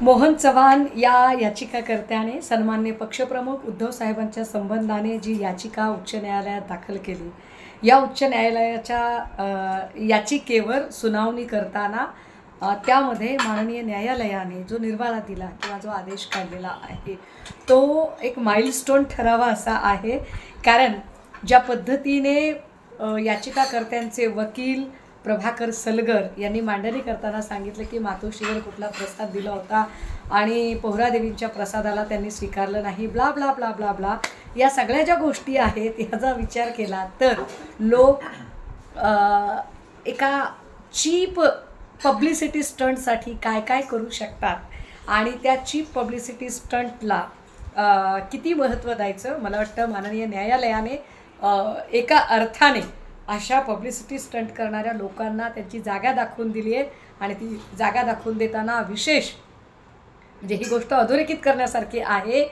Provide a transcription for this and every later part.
मोहन चव्हाण या याचिकाकर्त्याने सन्माननीय पक्षप्रमुख उद्धव साहेबांच्या संबंधाने जी याचिका उच्च न्यायालयात दाखल केली, या उच्च न्यायालयाच्या याचिकेवर सुनावणी करताना त्यामध्ये माननीय न्यायालयाने जो निर्वाळा दिला किंवा जो आदेश काढलेला आहे तो एक माइलस्टोन ठरावा असा आहे. कारण ज्या पद्धतीने याचिकाकर्त्यांचे वकील प्रभाकर सलगर यांनी मांडणी करताना सांगितलं की मातोश्रीवर कुठला प्रसाद दिला होता आणि पोहरादेवींच्या प्रसादाला त्यांनी स्वीकारलं नाही, blah blah blah blah blah, या सगळ्या ज्या गोष्टी आहेत याचा विचार केला तर लोक एका चीप पब्लिसिटी स्टंटसाठी काय काय करू शकतात आणि त्या चीप पब्लिसिटी स्टंटला किती महत्त्व द्यायचं. मला वाटतं माननीय न्यायालयाने एका अर्थाने अशा पब्लिसिटी स्टंट करणाऱ्या लोकांना त्यांची जागा दाखवून दिली आहे. आणि ती जागा दाखवून देताना विशेष म्हणजे ही गोष्ट अधोरेखित करण्यासारखी आहे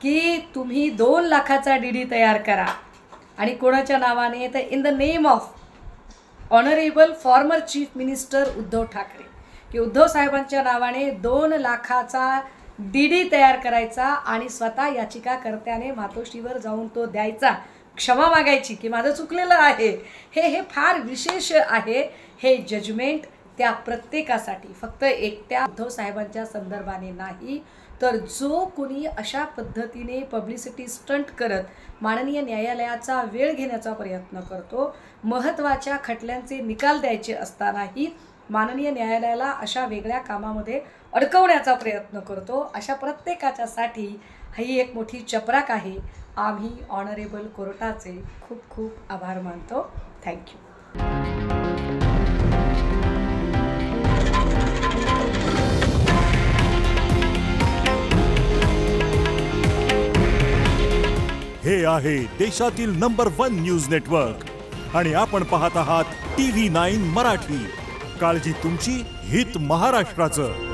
की तुम्ही 2 लाखाचा डीडी तयार करा आणि कोणाच्या नावाने, तर in the name of honourable former chief minister Uddhav Thackeray, की उद्धव साहेबांच्या नावाने 2 लाखाचा डीडी तयार करायचा आणि स्वतः याचिकाकर्त्याने मातोश्रीवर जाऊन तो द्यायचा, क्षमा मागायची की माझं चुकलेलं आहे. हे फार विशेष आहे. हे जजमेंट त्या प्रत्येकासाठी, फक्त एकट्या उद्धव साहेबांच्या संदर्भाने नाही, तर जो कुणी अशा पद्धतीने पब्लिसिटी स्टंट करत माननीय न्यायालयाचा वेळ घेण्याचा प्रयत्न करतो, महत्त्वाच्या खटल्यांचे निकाल द्यायचे असतानाही माननीय न्यायालयाला अशा वेगळ्या कामामध्ये अडकवण्याचा प्रयत्न करतो, अशा प्रत्येकाच्यासाठी ही एक मोठी चपराक आहे. आम्ही ऑनरेबल कोर्टाचे खूप खूप आभार मानतो. थँक्यू. हे आहे देशातील नंबर 1 न्यूज नेटवर्क आणि आपण पाहत आहात TV9 मराठी. काळजी तुमची, हित महाराष्ट्राचं.